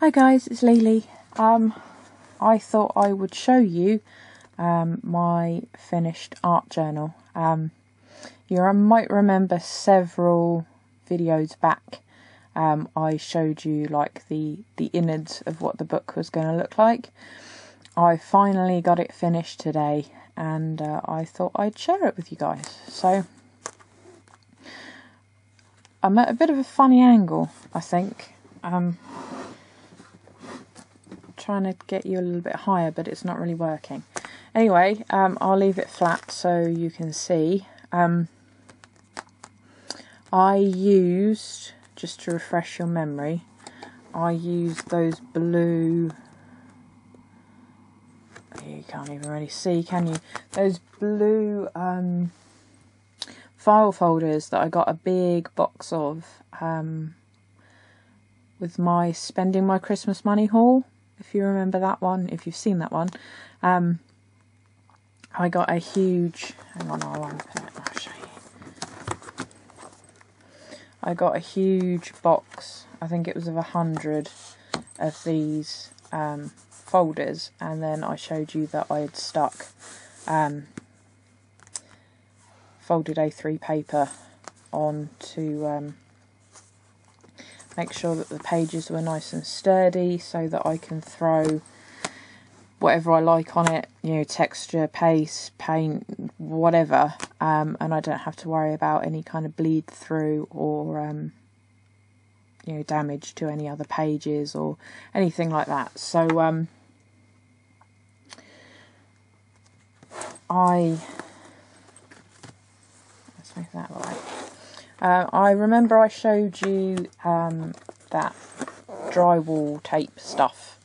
Hi guys, it's Lily. I thought I would show you my finished art journal. You might remember several videos back I showed you like the innards of what the book was going to look like. I finally got it finished today and I thought I'd share it with you guys. So I'm at a bit of a funny angle, I think. Trying to get you a little bit higher, but it's not really working. Anyway, I'll leave it flat so you can see. I used, just to refresh your memory, I used those blue, you can't even really see, can you? Those blue file folders that I got a big box of with my Spending My Christmas Money haul. If you remember that one, if you've seen that one. I got a huge, hang on, I'll open it and I'll show you. I got a huge box, I think it was of 100 of these folders, and then I showed you that I had stuck folded A3 paper on to make sure that the pages were nice and sturdy so that I can throw whatever I like on it, you know, texture, paste, paint, whatever, and I don't have to worry about any kind of bleed through or you know, damage to any other pages or anything like that. So let's make that right. I remember I showed you that drywall tape stuff.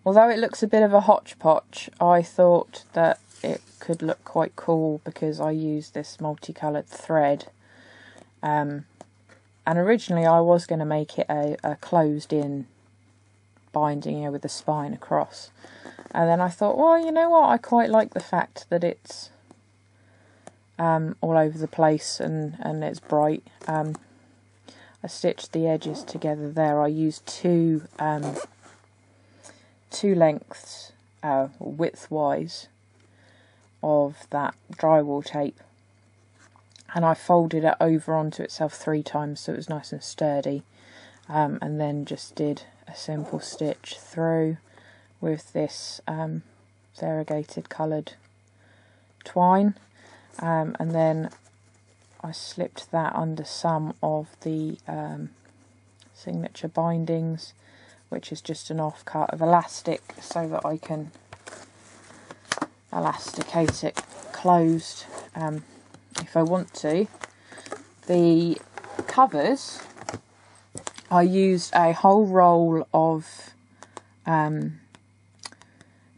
Although it looks a bit of a hodgepodge, I thought that it could look quite cool because I used this multicoloured thread. And originally I was going to make it a closed-in binding, you know, with the spine across. And then I thought, well, you know what, I quite like the fact that it's all over the place and it's bright. I stitched the edges together there. I used two lengths, width-wise, of that drywall tape, and I folded it over onto itself 3 times so it was nice and sturdy, and then just did a simple stitch through with this variegated coloured twine. And then I slipped that under some of the signature bindings, which is just an offcut of elastic so that I can elasticate it closed if I want to. The covers, I used a whole roll of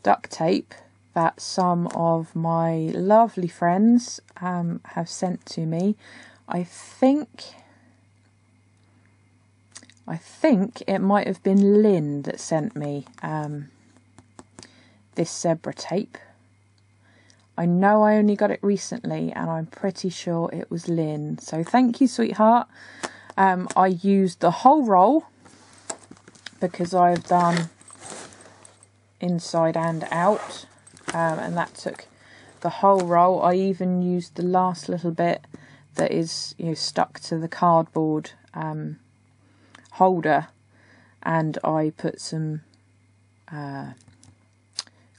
duct tape that some of my lovely friends have sent to me. I think it might have been Lynn that sent me this zebra tape. I know I only got it recently and I'm pretty sure it was Lynn. So thank you, sweetheart. I used the whole roll because I've done inside and out. And that took the whole roll. I even used the last little bit that is, you know, stuck to the cardboard holder, and I put some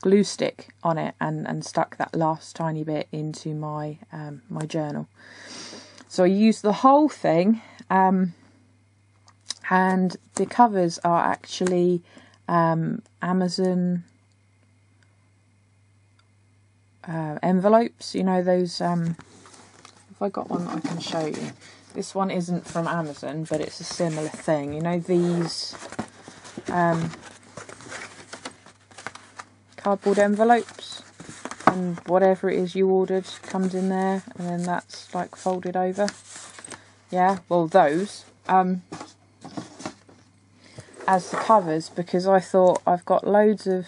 glue stick on it and stuck that last tiny bit into my my journal. So I used the whole thing, and the covers are actually Amazon envelopes, you know, those if I got one I can show you. This one isn't from Amazon, but it's a similar thing, you know, these cardboard envelopes, and whatever it is you ordered comes in there, and then that's like folded over. Yeah, well, those as the covers, because I thought I've got loads of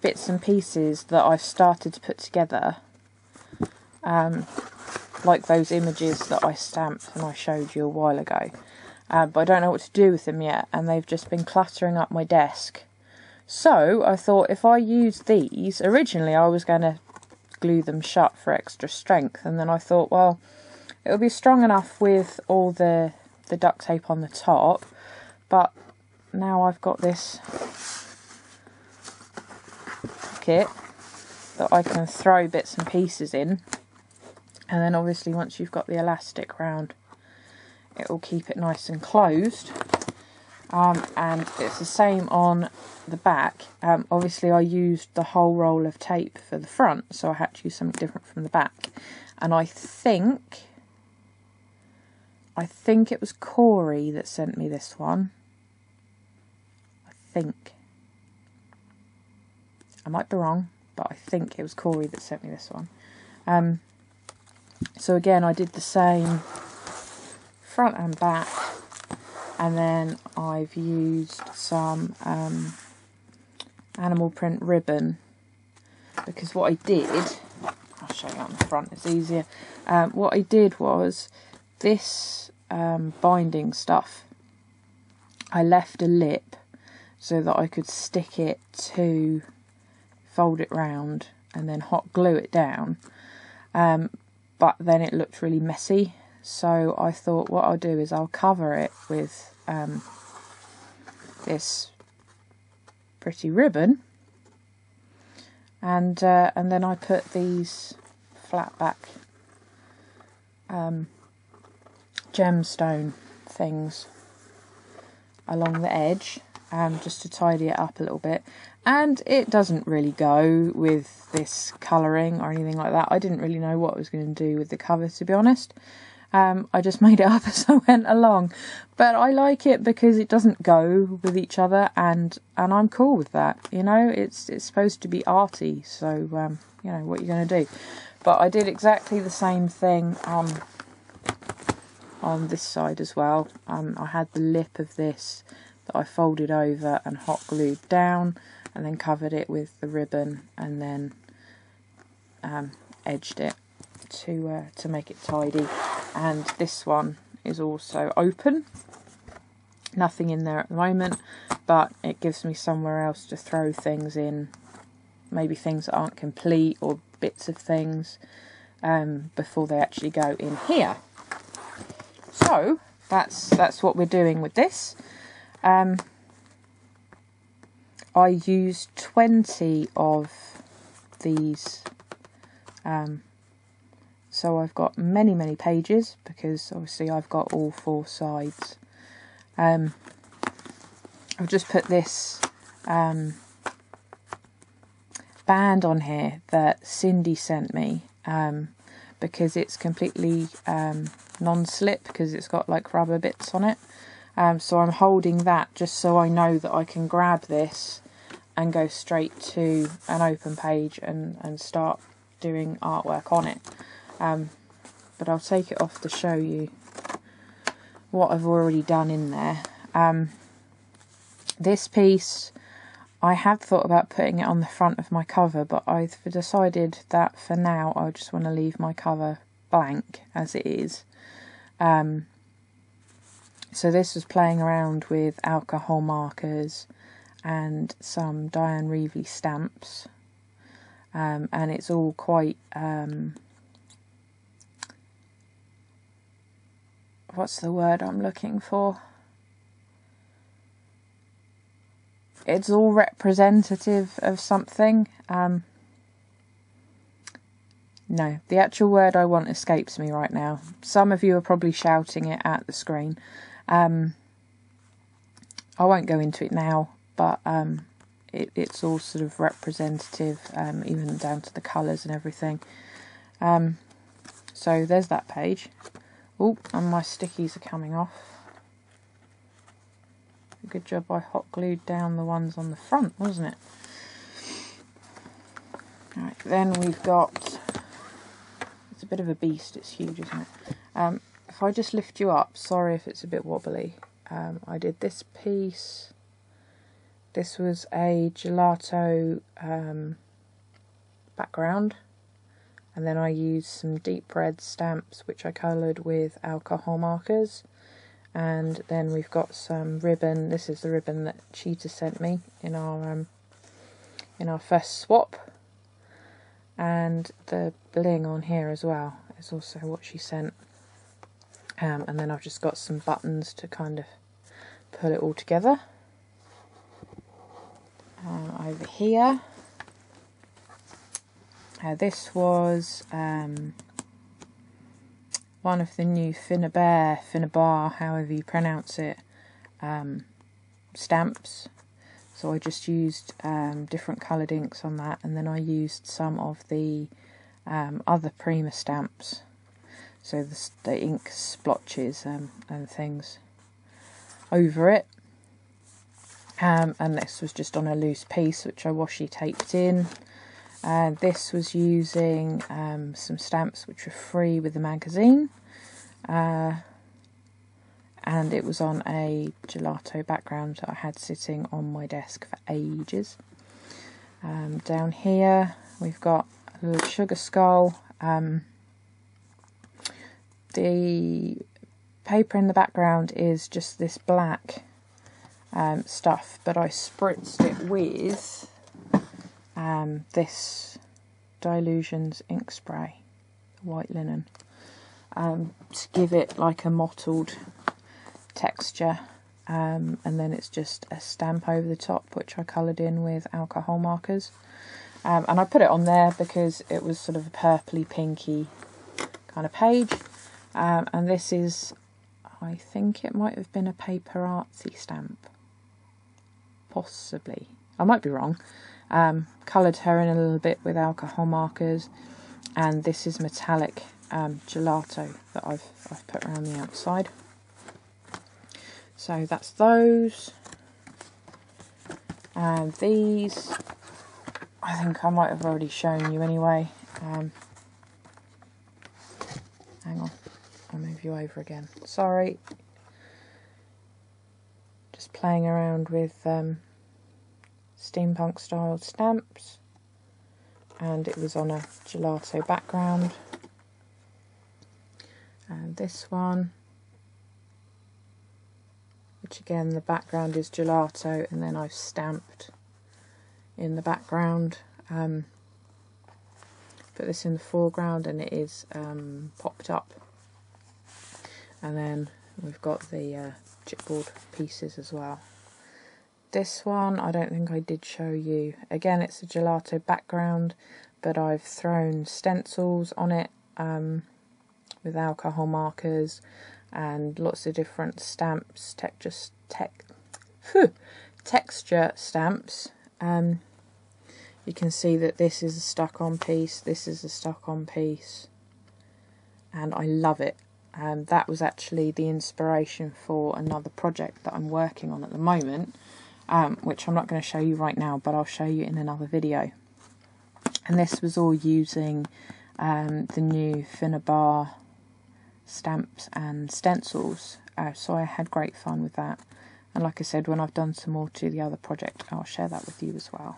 bits and pieces that I've started to put together, like those images that I stamped and I showed you a while ago. but I don't know what to do with them yet, and they've just been cluttering up my desk. So I thought if I use these, originally I was going to glue them shut for extra strength, and then I thought, well, it'll be strong enough with all the duct tape on the top, but now I've got this pocket that I can throw bits and pieces in, and then obviously once you've got the elastic round, it will keep it nice and closed. And it's the same on the back. Obviously I used the whole roll of tape for the front, so I had to use something different from the back. And I think it was Corey that sent me this one. I think. I might be wrong, but I think it was Corey that sent me this one. So again, I did the same front and back, and then I've used some animal print ribbon, because what I did, I'll show you on the front, it's easier. What I did was, this binding stuff, I left a lip so that I could stick it to, fold it round and then hot glue it down, but then it looked really messy, so I thought what I'll do is I'll cover it with this pretty ribbon, and then I put these flat back gemstone things along the edge, just to tidy it up a little bit. And it doesn't really go with this colouring or anything like that. I didn't really know what I was going to do with the cover, to be honest. I just made it up as I went along, but I like it because it doesn't go with each other, and I'm cool with that. You know, it's supposed to be arty, so you know, what you're going to do. But I did exactly the same thing on this side as well. I had the lip of this that I folded over and hot glued down, and then covered it with the ribbon, and then edged it to make it tidy. And this one is also open, nothing in there at the moment, but it gives me somewhere else to throw things in, maybe things that aren't complete or bits of things, before they actually go in here. So that's what we're doing with this. I used 20 of these, so I've got many pages, because obviously I've got all 4 sides. I've just put this band on here that Cindy sent me, because it's completely non-slip, because it's got like rubber bits on it. So I'm holding that just so I know that I can grab this and go straight to an open page and start doing artwork on it. But I'll take it off to show you what I've already done in there. This piece, I had thought about putting it on the front of my cover, but I've decided that for now I just want to leave my cover blank as it is. So this was playing around with alcohol markers and some Diane Reevely stamps, and it's all quite, what's the word I'm looking for? It's all representative of something. No, the actual word I want escapes me right now. Some of you are probably shouting it at the screen. I won't go into it now, but it's all sort of representative, even down to the colours and everything. So there's that page. Oh, and my stickies are coming off. Good job I hot glued down the ones on the front, wasn't it? Right, then we've got, it's a bit of a beast, it's huge, isn't it? If I just lift you up, sorry if it's a bit wobbly. I did this piece. This was a gelato background, and then I used some deep red stamps which I coloured with alcohol markers, And then we've got some ribbon. This is the ribbon that Cheetah sent me in our first swap. And the bling on here as well is also what she sent. And then I've just got some buttons to kind of pull it all together. Over here, this was one of the new Finnabar, however you pronounce it, stamps. So I just used different coloured inks on that, and then I used some of the other Prima stamps, so the ink splotches and things over it. And this was just on a loose piece which I washi taped in. This was using some stamps which were free with the magazine, and it was on a gelato background that I had sitting on my desk for ages. Down here we've got a little sugar skull. The paper in the background is just this black stuff, but I spritzed it with this Dylusions ink spray, white linen, to give it like a mottled texture, and then it's just a stamp over the top which I coloured in with alcohol markers, and I put it on there because it was sort of a purpley pinky kind of page, and this is, I think it might have been a Paper Artsy stamp, possibly, I might be wrong. Coloured her in a little bit with alcohol markers, and this is metallic gelato that I've put around the outside. So that's those. And these, I think I might have already shown you anyway. Hang on, I'll move you over again. Sorry. Just playing around with steampunk style stamps, and it was on a gelato background. And this one, which again the background is gelato, and then I've stamped in the background. Put this in the foreground and it is popped up, and then we've got the chipboard pieces as well. This one I don't think I did show you. Again, it's a gelato background, but I've thrown stencils on it with alcohol markers and lots of different stamps, texture stamps. You can see that this is a stuck-on piece, this is a stuck-on piece, and I love it. That was actually the inspiration for another project that I'm working on at the moment, which I'm not going to show you right now, but I'll show you in another video. And this was all using the new Finnabar stamps and stencils, so I had great fun with that. And like I said, when I've done some more to the other project, I'll share that with you as well.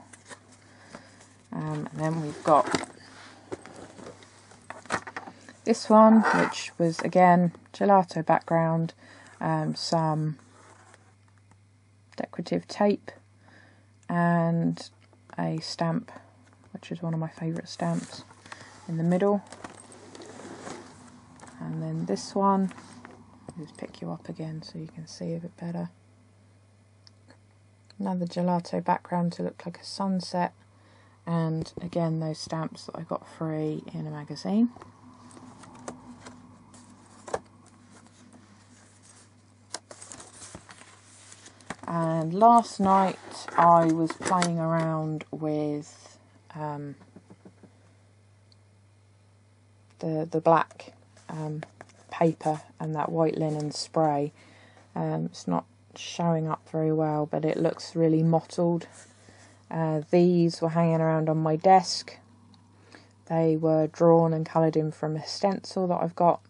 And then we've got this one, which was again gelato background, some decorative tape, and a stamp, which is one of my favourite stamps, in the middle. And then this one, I'll just pick you up again so you can see a bit better. Another gelato background to look like a sunset, and again those stamps that I got free in a magazine. And last night I was playing around with the black paper and that white linen spray. It's not showing up very well, but it looks really mottled. These were hanging around on my desk. They were drawn and coloured in from a stencil that I've got.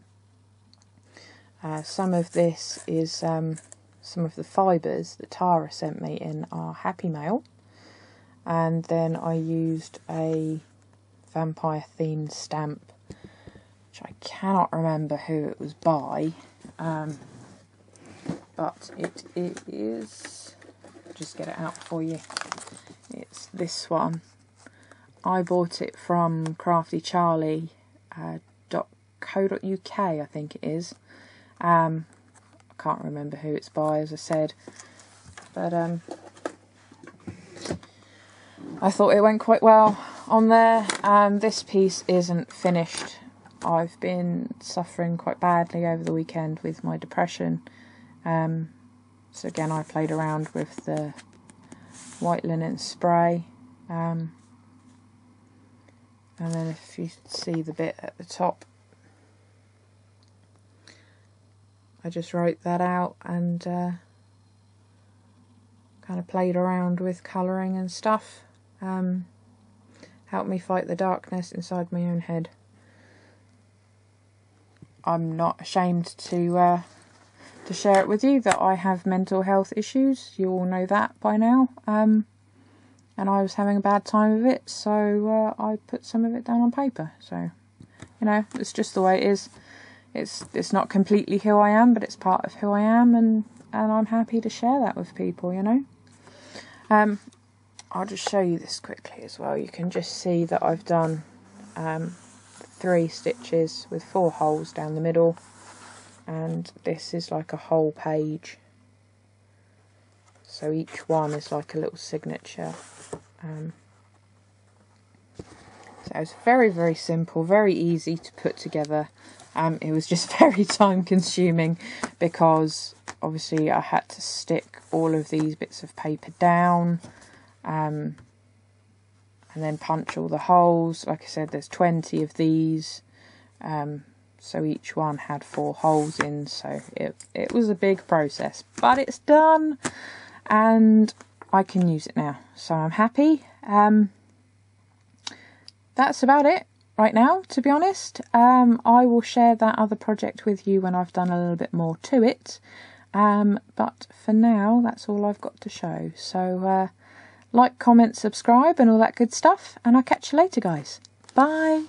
Some of this is some of the fibres that Tara sent me in our Happy Mail, and then I used a vampire themed stamp, which I cannot remember who it was by, but it is, just get it out for you, it's this one. I bought it from craftycharlie.co.uk, I think it is. I can't remember who it's by, as I said, but I thought it went quite well on there. This piece isn't finished. I've been suffering quite badly over the weekend with my depression. So again, I played around with the white linen spray. And then if you see the bit at the top, I just wrote that out and kind of played around with colouring and stuff. Helped me fight the darkness inside my own head. I'm not ashamed to share it with you that I have mental health issues. You all know that by now. And I was having a bad time of it, so I put some of it down on paper. So, you know, it's just the way it is. It's not completely who I am, but it's part of who I am, and I'm happy to share that with people, you know. I'll just show you this quickly as well. You can just see that I've done 3 stitches with 4 holes down the middle, and this is like a whole page. So each one is like a little signature. So it's very, very simple, very easy to put together. It was just very time consuming because obviously I had to stick all of these bits of paper down and then punch all the holes. Like I said, there's 20 of these, so each one had 4 holes in, so it was a big process, but it's done and I can use it now, so I'm happy. That's about it right now, to be honest. I will share that other project with you when I've done a little bit more to it, but for now that's all I've got to show. So like, comment, subscribe and all that good stuff, and I'll catch you later, guys. Bye.